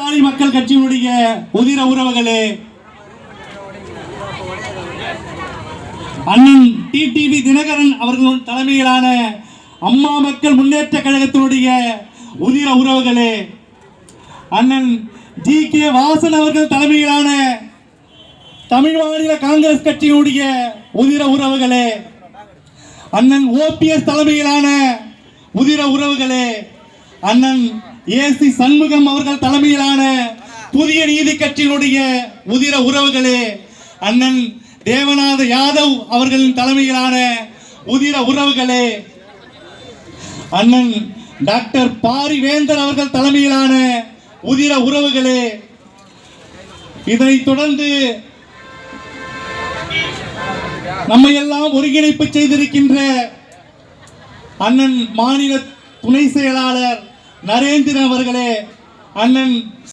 மக்கள் கட்சியினுடைய உதிர உறவுகளே, அண்ணன் டிடிவி தினகரன் அவர்கள் தலைமையிலான அம்மா மக்கள் முன்னேற்ற கழகத்தினுடைய உதிர உறவுகளே, அண்ணன் ஜி.கே. வாசன் அவர்கள் தலைமையிலான தமிழ் மாநில காங்கிரஸ் கட்சியினுடைய உதிர உறவுகளே, அண்ணன் ஓபிஎஸ் தலைமையிலான உதிர உறவுகளே, அண்ணன் ஏசி சண்முகம் அவர்கள் தலைமையிலான புதிய நீதி கட்சியினுடைய உதிர உறவுகளே, அண்ணன் தேவநாத யாதவ் அவர்களின் தலைமையிலான உதிர உறவுகளே, அண்ணன் டாக்டர் பாரிவேந்தர் அவர்கள் தலைமையிலான உதிர உறவுகளே, இதனைத் தொடர்ந்து நம்மை எல்லாம் ஒருங்கிணைப்பு செய்திருக்கின்ற அண்ணன் மாநில துணை செயலாளர் நரேந்திரன் அவர்களே, அண்ணன்